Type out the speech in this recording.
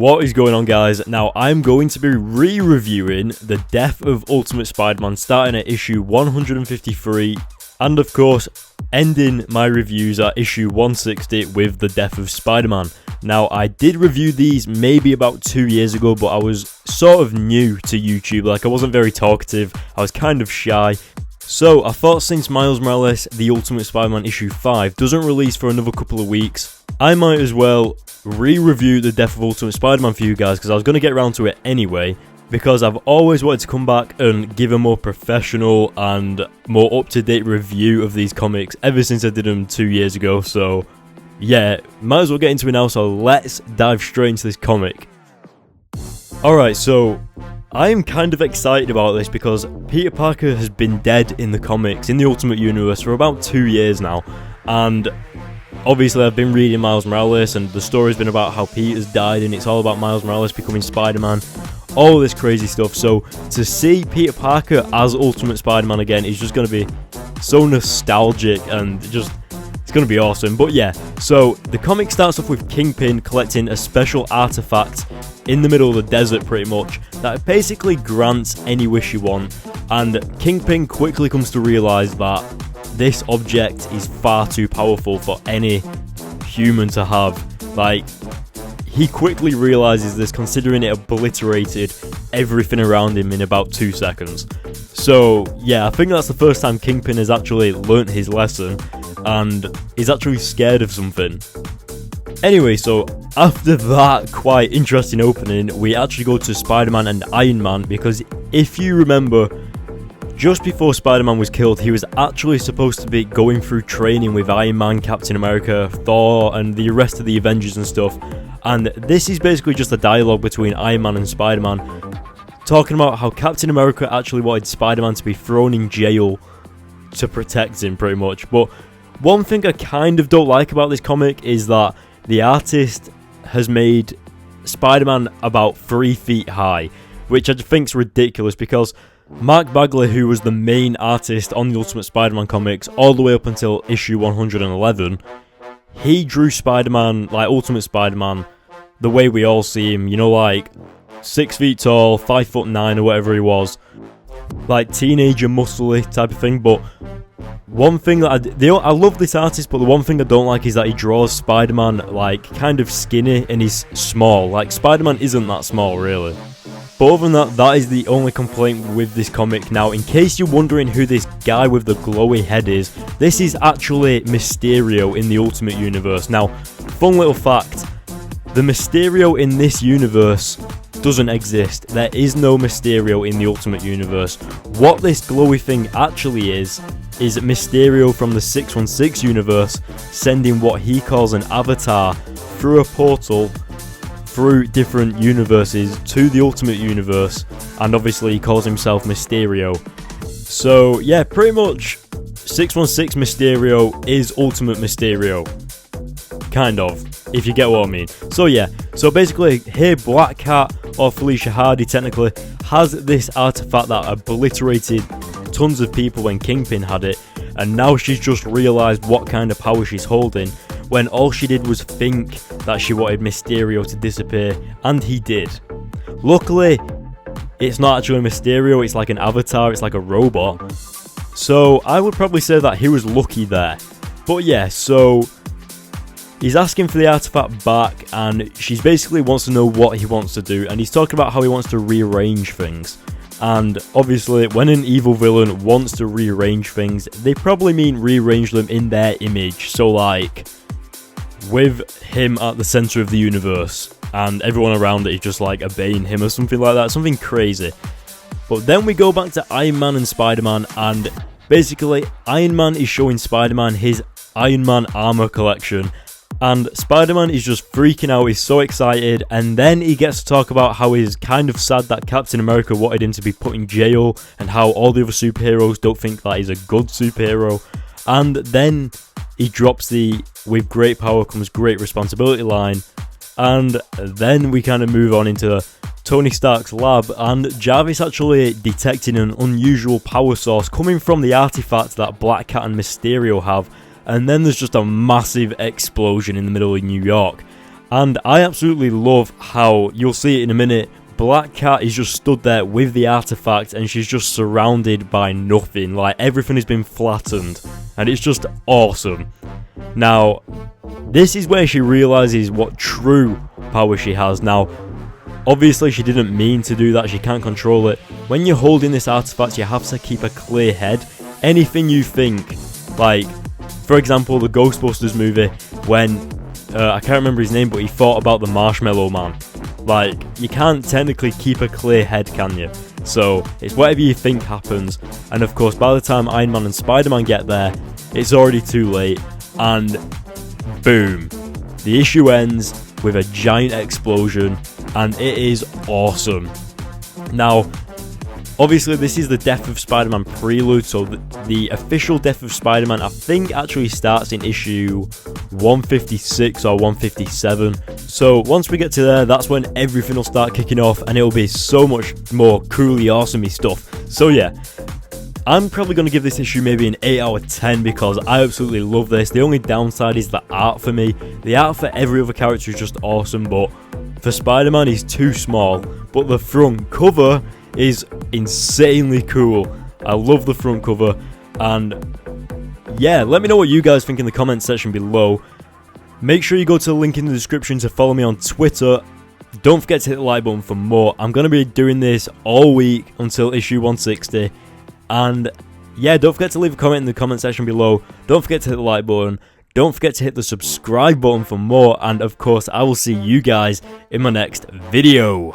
What is going on, guys? Now, I'm going to be re-reviewing the Death of Ultimate Spider-Man starting at issue 153 and, of course, ending my reviews at issue 160 with the Death of Spider-Man. Now, I did review these maybe about 2 years ago, but I was sort of new to YouTube. Like, I wasn't very talkative. I was kind of shy. So, I thought since Miles Morales, The Ultimate Spider-Man issue 5 doesn't release for another couple of weeks, I might as well re-review the Death of Ultimate Spider-Man for you guys, because I was going to get around to it anyway, because I've always wanted to come back and give a more professional and more up-to-date review of these comics ever since I did them 2 years ago. So, yeah, might as well get into it now, so let's dive straight into this comic. Alright, so I am kind of excited about this because Peter Parker has been dead in the comics, in the Ultimate Universe, for about 2 years now, and obviously I've been reading Miles Morales and the story's been about how Peter's died and it's all about Miles Morales becoming Spider-Man, all this crazy stuff. So to see Peter Parker as Ultimate Spider-Man again is just going to be so nostalgic and just, it's going to be awesome. But yeah, so the comic starts off with Kingpin collecting a special artifact in the middle of the desert pretty much that basically grants any wish you want, and Kingpin quickly comes to realise that this object is far too powerful for any human to have. Like, he quickly realises this, considering it obliterated everything around him in about 2 seconds. So yeah, I think that's the first time Kingpin has actually learnt his lesson and is actually scared of something. Anyway, so after that quite interesting opening, we actually go to Spider-Man and Iron Man, because if you remember, just before Spider-Man was killed, he was actually supposed to be going through training with Iron Man, Captain America, Thor, and the rest of the Avengers and stuff. And this is basically just a dialogue between Iron Man and Spider-Man, talking about how Captain America actually wanted Spider-Man to be thrown in jail to protect him, pretty much. But one thing I kind of don't like about this comic is that the artist has made Spider-Man about 3 feet high, which I think is ridiculous, because Mark Bagley, who was the main artist on the Ultimate Spider-Man comics all the way up until issue 111, he drew Spider-Man, like Ultimate Spider-Man, the way we all see him, you know, like 6 feet tall, 5'9" or whatever he was, like teenager muscly type of thing. But one thing that I love this artist, but the one thing I don't like is that he draws Spider-Man like kind of skinny and he's small. Like, Spider-Man isn't that small really. But other than that, that is the only complaint with this comic. Now, in case you're wondering who this guy with the glowy head is, this is actually Mysterio in the Ultimate Universe. Now, fun little fact, the Mysterio in this universe doesn't exist. There is no Mysterio in the Ultimate Universe. What this glowy thing actually is Mysterio from the 616 universe sending what he calls an avatar through a portal through different universes to the Ultimate Universe, and obviously he calls himself Mysterio. So yeah, pretty much 616 Mysterio is Ultimate Mysterio, kind of, if you get what I mean. So yeah, so basically here Black Cat, or Felicia Hardy technically, has this artifact that obliterated tons of people when Kingpin had it, and now she's just realised what kind of power she's holding, when all she did was think that she wanted Mysterio to disappear, and he did. Luckily, it's not actually Mysterio, it's like an avatar, it's like a robot. So I would probably say that he was lucky there. But yeah, so he's asking for the artifact back, and she basically wants to know what he wants to do, and he's talking about how he wants to rearrange things. And obviously, when an evil villain wants to rearrange things, they probably mean rearrange them in their image. So like, with him at the center of the universe, and everyone around it is just like obeying him or something like that, something crazy. But then we go back to Iron Man and Spider-Man, and basically Iron Man is showing Spider-Man his Iron Man armor collection, and Spider-Man is just freaking out, he's so excited, and then he gets to talk about how he's kind of sad that Captain America wanted him to be put in jail, and how all the other superheroes don't think that he's a good superhero. And then he drops the "with great power comes great responsibility" line, and then we kind of move on into Tony Stark's lab, and Jarvis actually detecting an unusual power source coming from the artifact that Black Cat and Mysterio have, and then there's just a massive explosion in the middle of New York. And I absolutely love how, you'll see it in a minute, Black Cat is just stood there with the artifact and she's just surrounded by nothing. Like, everything has been flattened and it's just awesome. Now, this is where she realizes what true power she has. Now, obviously she didn't mean to do that, she can't control it. When you're holding this artifact, you have to keep a clear head. Anything you think, like, for example, the Ghostbusters movie, when, I can't remember his name, but he thought about the Marshmallow Man. Like, you can't technically keep a clear head, can you? So, it's whatever you think happens. And of course, by the time Iron Man and Spider-Man get there, it's already too late. And boom. The issue ends with a giant explosion. And it is awesome. Now, obviously this is the Death of Spider-Man prelude, so the official Death of Spider-Man I think actually starts in issue 156 or 157. So once we get to there, that's when everything will start kicking off and it'll be so much more coolly awesomey stuff. So yeah, I'm probably going to give this issue maybe an 8 out of 10 because I absolutely love this. The only downside is the art for me. The art for every other character is just awesome, but for Spider-Man he's too small. But the front cover is insanely cool. I love the front cover. And yeah, let me know what you guys think in the comment section below. Make sure you go to the link in the description to follow me on Twitter. Don't forget to hit the like button for more. I'm going to be doing this all week until issue 160. And yeah, don't forget to leave a comment in the comment section below. Don't forget to hit the like button. Don't forget to hit the subscribe button for more. And of course, I will see you guys in my next video.